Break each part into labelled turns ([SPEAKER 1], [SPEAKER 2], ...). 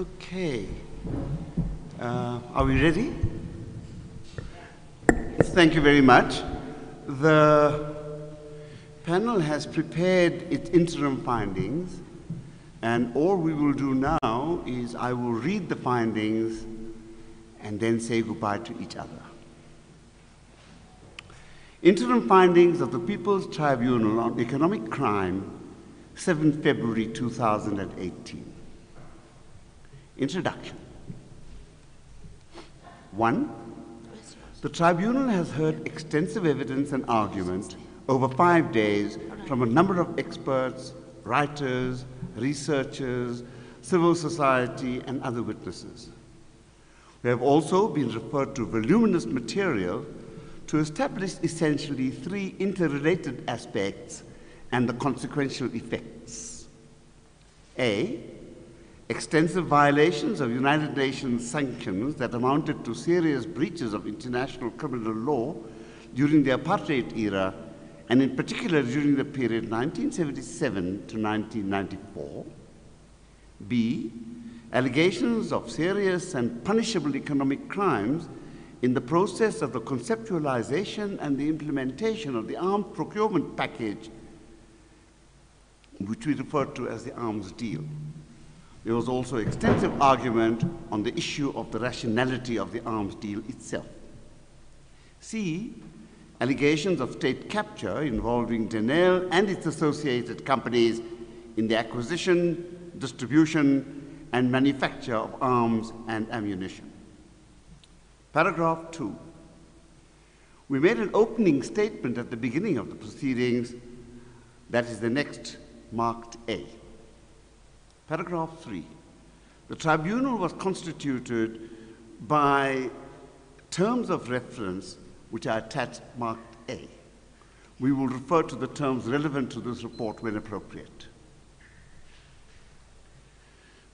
[SPEAKER 1] Okay. Are we ready? Thank you very much. The panel has prepared its interim findings, and all we will do now is I will read the findings and then say goodbye to each other. Interim findings of the People's Tribunal on Economic Crime, 7 February 2018. Introduction. 1. The Tribunal has heard extensive evidence and argument over 5 days from a number of experts, writers, researchers, civil society, and other witnesses. We have also been referred to voluminous material to establish essentially 3 interrelated aspects and the consequential effects. A. Extensive violations of United Nations sanctions that amounted to serious breaches of international criminal law during the apartheid era, and in particular during the period 1977 to 1994. B. Allegations of serious and punishable economic crimes in the process of the conceptualization and the implementation of the arms procurement package, which we refer to as the arms deal. There was also extensive argument on the issue of the rationality of the arms deal itself. C. Allegations of state capture involving Denel and its associated companies in the acquisition, distribution, and manufacture of arms and ammunition. Paragraph 2. We made an opening statement at the beginning of the proceedings that is the next marked A. Paragraph 3. The tribunal was constituted by terms of reference which are attached marked A. We will refer to the terms relevant to this report when appropriate.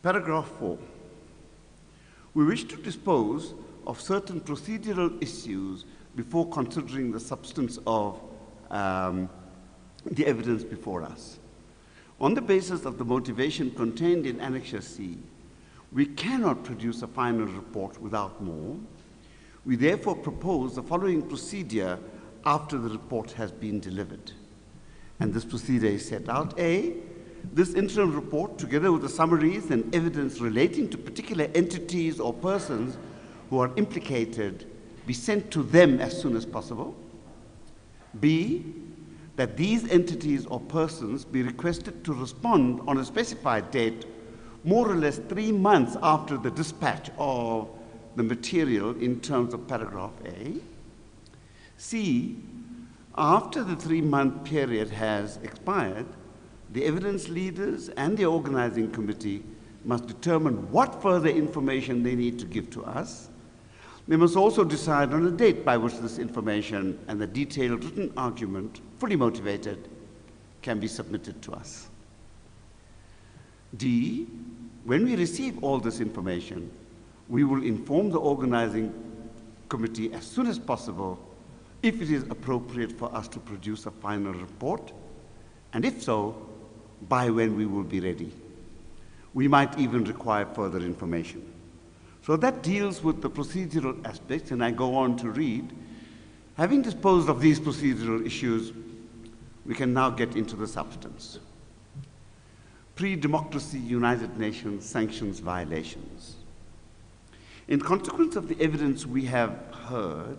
[SPEAKER 1] Paragraph 4. We wish to dispose of certain procedural issues before considering the substance of the evidence before us. On the basis of the motivation contained in Annexure C, we cannot produce a final report without more. We therefore propose the following procedure after the report has been delivered. And this procedure is set out. A. This interim report, together with the summaries and evidence relating to particular entities or persons who are implicated, be sent to them as soon as possible. B. That these entities or persons be requested to respond on a specified date, more or less 3 months after the dispatch of the material in terms of paragraph A. C. After the 3-month period has expired, the evidence leaders and the organizing committee must determine what further information they need to give to us. They must also decide on a date by which this information and the detailed written argument, fully motivated, can be submitted to us. D. When we receive all this information, we will inform the organizing committee as soon as possible if it is appropriate for us to produce a final report, and if so, by when we will be ready. We might even require further information. So that deals with the procedural aspects, and I go on to read. Having disposed of these procedural issues, we can now get into the substance. Pre-democracy United Nations sanctions violations. In consequence of the evidence we have heard,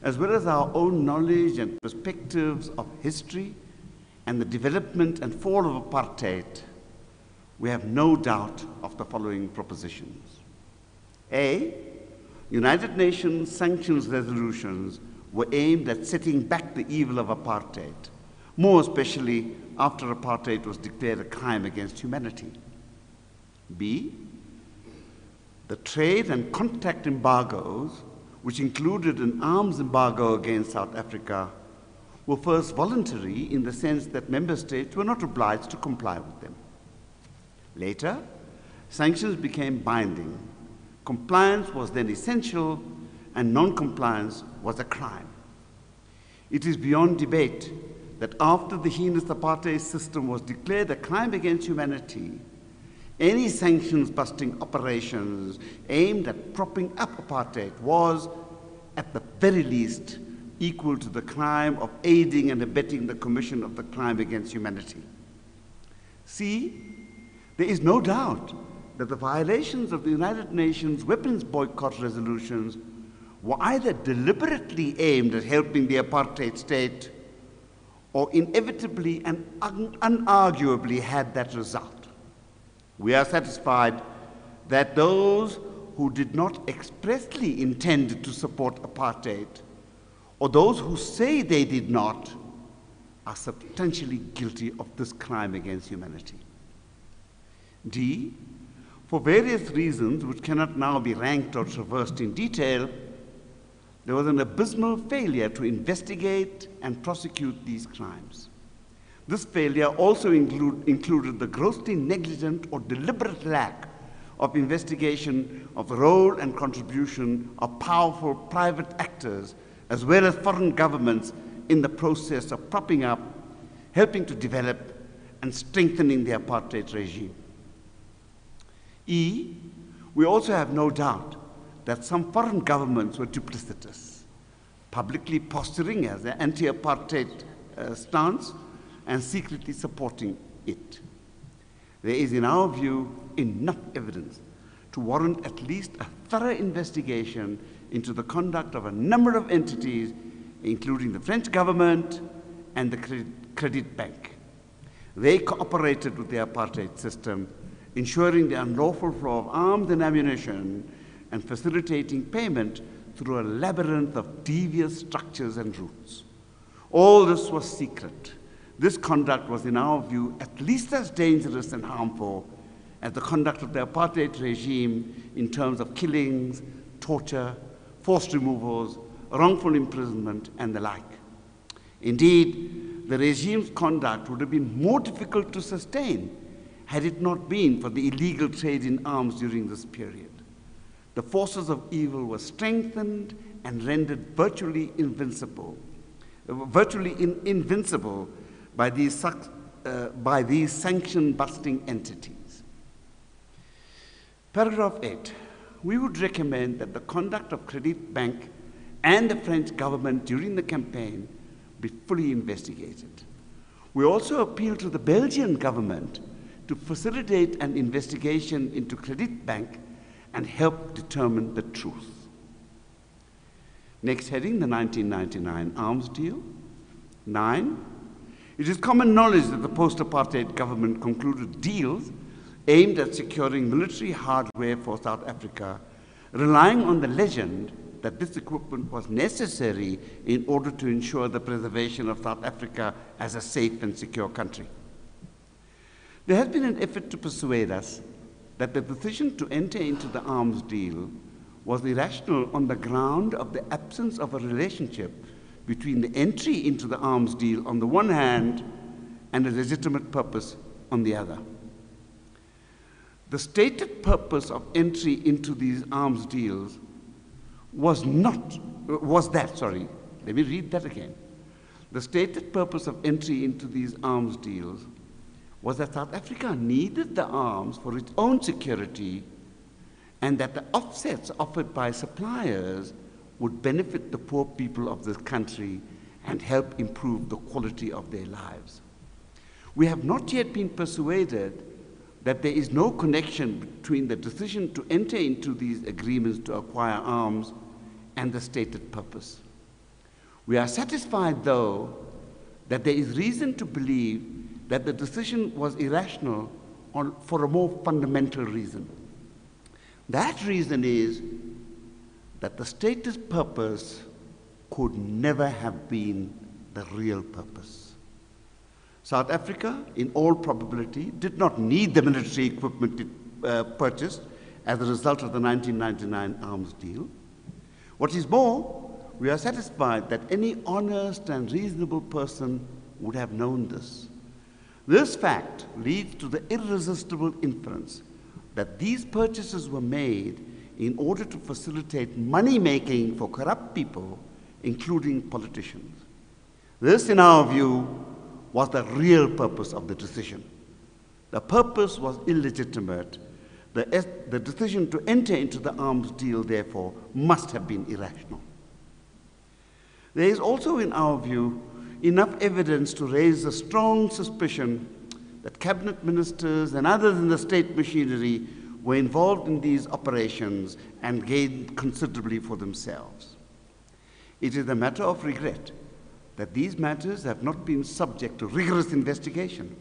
[SPEAKER 1] as well as our own knowledge and perspectives of history and the development and fall of apartheid, we have no doubt of the following propositions. A. United Nations sanctions resolutions were aimed at setting back the evil of apartheid, more especially after apartheid was declared a crime against humanity. B. The trade and contact embargoes, which included an arms embargo against South Africa, were first voluntary in the sense that member states were not obliged to comply with them. Later, sanctions became binding. Compliance was then essential, and non-compliance was a crime. It is beyond debate that after the heinous apartheid system was declared a crime against humanity, any sanctions-busting operations aimed at propping up apartheid was, at the very least, equal to the crime of aiding and abetting the commission of the crime against humanity. C, there is no doubt that the violations of the United Nations weapons boycott resolutions were either deliberately aimed at helping the apartheid state or inevitably and unarguably had that result. We are satisfied that those who did not expressly intend to support apartheid, or those who say they did not, are substantially guilty of this crime against humanity. D, for various reasons which cannot now be ranked or traversed in detail, there was an abysmal failure to investigate and prosecute these crimes. This failure also included the grossly negligent or deliberate lack of investigation of the role and contribution of powerful private actors as well as foreign governments in the process of propping up, helping to develop, and strengthening the apartheid regime. E, we also have no doubt that some foreign governments were duplicitous, publicly posturing as an anti-apartheid stance and secretly supporting it. There is, in our view, enough evidence to warrant at least a thorough investigation into the conduct of a number of entities, including the French government and the Credit Bank. They cooperated with the apartheid system, ensuring the unlawful flow of arms and ammunition and facilitating payment through a labyrinth of devious structures and routes. All this was secret. This conduct was, in our view, at least as dangerous and harmful as the conduct of the apartheid regime in terms of killings, torture, forced removals, wrongful imprisonment, and the like. Indeed, the regime's conduct would have been more difficult to sustain had it not been for the illegal trade in arms during this period. The forces of evil were strengthened and rendered virtually invincible by these sanction-busting entities. Paragraph 8. We would recommend that the conduct of Credit Bank and the French government during the campaign be fully investigated. We also appeal to the Belgian government to facilitate an investigation into Credit Bank and help determine the truth. Next heading, the 1999 arms deal. 9. It is common knowledge that the post-apartheid government concluded deals aimed at securing military hardware for South Africa, relying on the legend that this equipment was necessary in order to ensure the preservation of South Africa as a safe and secure country. There has been an effort to persuade us that the decision to enter into the arms deal was irrational on the ground of the absence of a relationship between the entry into the arms deal on the one hand and a legitimate purpose on the other. The stated purpose of entry into these arms deals was that. Let me read that again. The stated purpose of entry into these arms deals was that South Africa needed the arms for its own security and that the offsets offered by suppliers would benefit the poor people of this country and help improve the quality of their lives. We have not yet been persuaded that there is no connection between the decision to enter into these agreements to acquire arms and the stated purpose. We are satisfied, though, that there is reason to believe that the decision was irrational for a more fundamental reason. That reason is that the stated purpose could never have been the real purpose. South Africa, in all probability, did not need the military equipment it purchased as a result of the 1999 arms deal. What is more, we are satisfied that any honest and reasonable person would have known this. This fact leads to the irresistible inference that these purchases were made in order to facilitate money-making for corrupt people, including politicians. This, in our view, was the real purpose of the decision. The purpose was illegitimate. The decision to enter into the arms deal, therefore, must have been irrational. There is also, in our view, enough evidence to raise a strong suspicion that cabinet ministers and others in the state machinery were involved in these operations and gained considerably for themselves. It is a matter of regret that these matters have not been subject to rigorous investigation,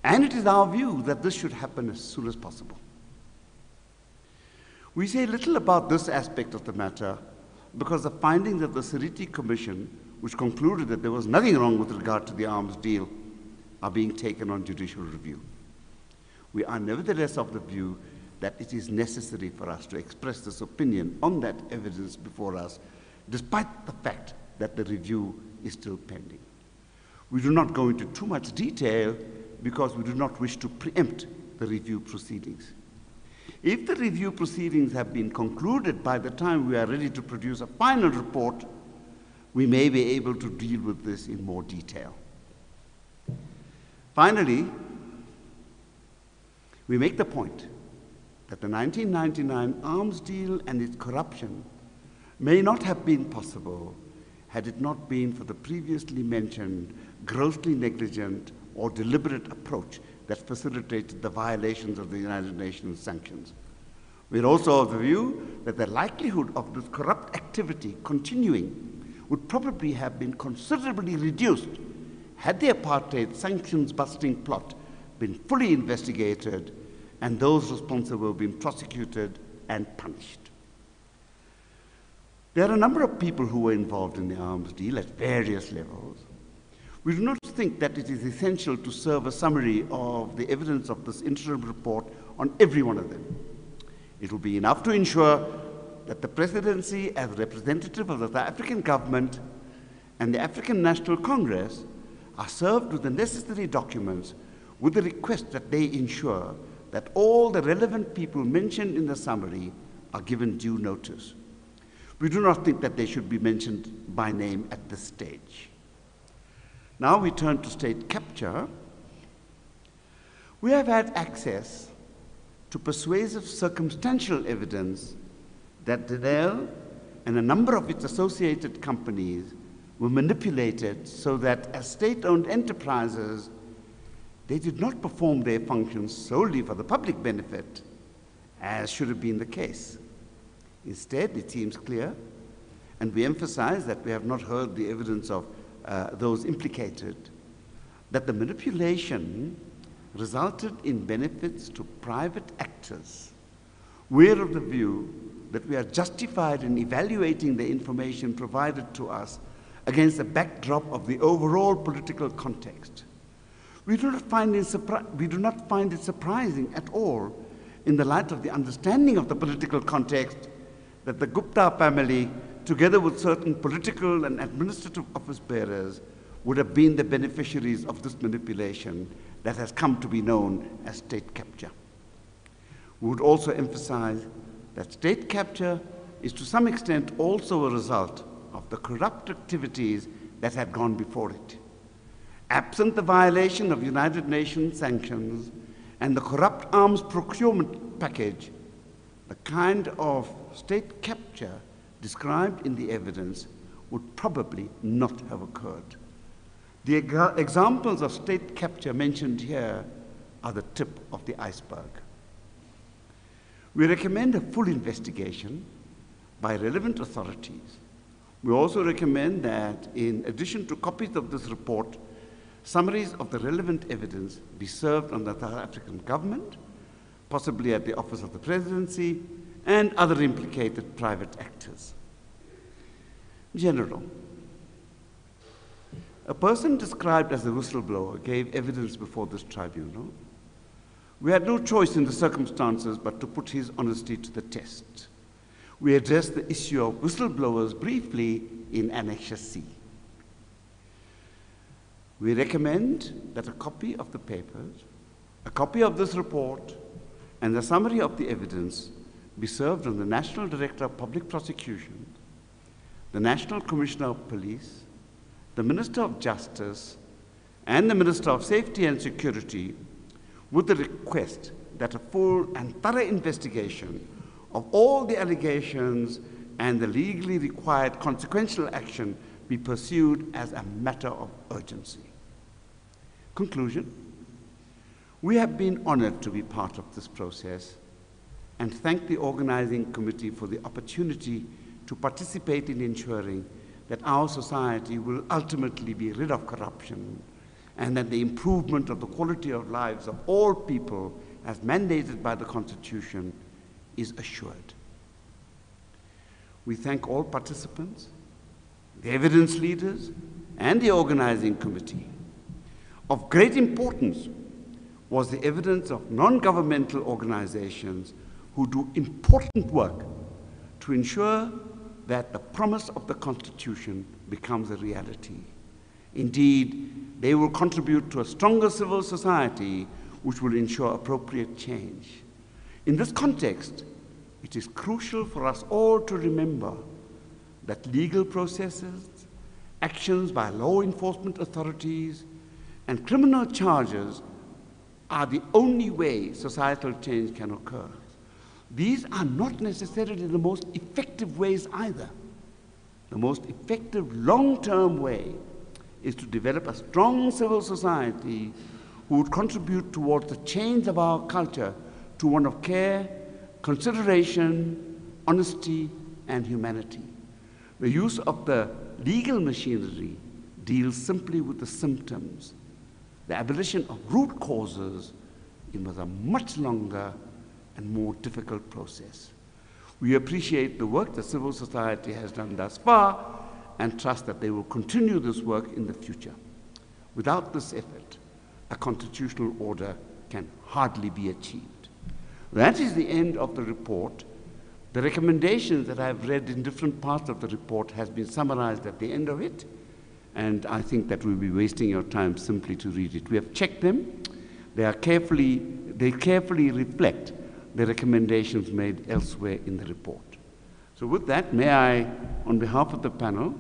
[SPEAKER 1] and it is our view that this should happen as soon as possible. We say little about this aspect of the matter because the findings of the Siriti Commission, which concluded that there was nothing wrong with regard to the arms deal, are being taken on judicial review. We are nevertheless of the view that it is necessary for us to express this opinion on that evidence before us, despite the fact that the review is still pending. We do not go into too much detail because we do not wish to preempt the review proceedings. If the review proceedings have been concluded by the time we are ready to produce a final report, we may be able to deal with this in more detail. Finally, we make the point that the 1999 arms deal and its corruption may not have been possible had it not been for the previously mentioned grossly negligent or deliberate approach that facilitated the violations of the United Nations sanctions. We are also of the view that the likelihood of this corrupt activity continuing would probably have been considerably reduced had the apartheid sanctions-busting plot been fully investigated and those responsible been prosecuted and punished. There are a number of people who were involved in the arms deal at various levels. We do not think that it is essential to serve a summary of the evidence of this interim report on every one of them. It will be enough to ensure that the presidency, as representative of the South African government and the African National Congress, are served with the necessary documents with the request that they ensure that all the relevant people mentioned in the summary are given due notice. We do not think that they should be mentioned by name at this stage. Now we turn to state capture. We have had access to persuasive circumstantial evidence that Tribunal and a number of its associated companies were manipulated so that as state-owned enterprises, they did not perform their functions solely for the public benefit, as should have been the case. Instead, it seems clear, and we emphasize that we have not heard the evidence of those implicated, that the manipulation resulted in benefits to private actors. We're of the view that we are justified in evaluating the information provided to us against the backdrop of the overall political context. We do not find it surprising at all, in the light of the understanding of the political context, that the Gupta family, together with certain political and administrative office bearers, would have been the beneficiaries of this manipulation that has come to be known as state capture. We would also emphasize that state capture is to some extent also a result of the corrupt activities that had gone before it. Absent the violation of United Nations sanctions and the corrupt arms procurement package, the kind of state capture described in the evidence would probably not have occurred. The examples of state capture mentioned here are the tip of the iceberg. We recommend a full investigation by relevant authorities. We also recommend that, in addition to copies of this report, summaries of the relevant evidence be served on the South African government, possibly at the Office of the Presidency, and other implicated private actors. General. A person described as a whistleblower gave evidence before this tribunal. We had no choice in the circumstances but to put his honesty to the test. We addressed the issue of whistleblowers briefly in Annexure C. We recommend that a copy of the papers, a copy of this report, and a summary of the evidence be served on the National Director of Public Prosecution, the National Commissioner of Police, the Minister of Justice, and the Minister of Safety and Security, with the request that a full and thorough investigation of all the allegations and the legally required consequential action be pursued as a matter of urgency. Conclusion. We have been honored to be part of this process and thank the organizing committee for the opportunity to participate in ensuring that our society will ultimately be rid of corruption and that the improvement of the quality of lives of all people as mandated by the Constitution is assured. We thank all participants, the evidence leaders, and the organizing committee. Of great importance was the evidence of non-governmental organizations who do important work to ensure that the promise of the Constitution becomes a reality. Indeed, they will contribute to a stronger civil society which will ensure appropriate change. In this context, it is crucial for us all to remember that legal processes, actions by law enforcement authorities, and criminal charges are the only way societal change can occur. These are not necessarily the most effective ways either. The most effective long-term way is to develop a strong civil society who would contribute towards the change of our culture to one of care, consideration, honesty, and humanity. The use of the legal machinery deals simply with the symptoms. The abolition of root causes was a much longer and more difficult process. We appreciate the work that civil society has done thus far and trust that they will continue this work in the future. Without this effort, a constitutional order can hardly be achieved. That is the end of the report. The recommendations that I've read in different parts of the report has been summarized at the end of it, and I think that we'll be wasting your time simply to read it. We have checked them. They carefully reflect the recommendations made elsewhere in the report. So with that, may I, on behalf of the panel,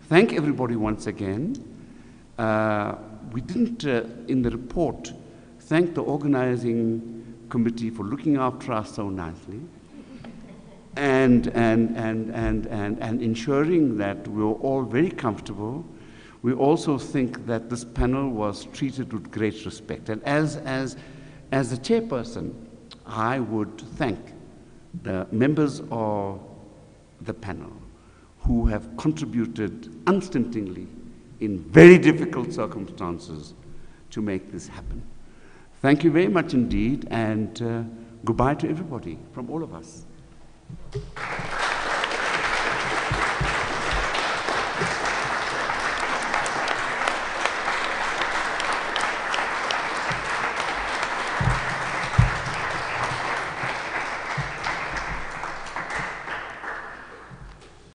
[SPEAKER 1] thank everybody once again. We didn't, in the report, thank the organizing committee for looking after us so nicely and ensuring that we were all very comfortable. We also think that this panel was treated with great respect. And as the chairperson, I would thank the members of the panel who have contributed unstintingly in very difficult circumstances to make this happen. Thank you very much indeed, and goodbye to everybody from all of us.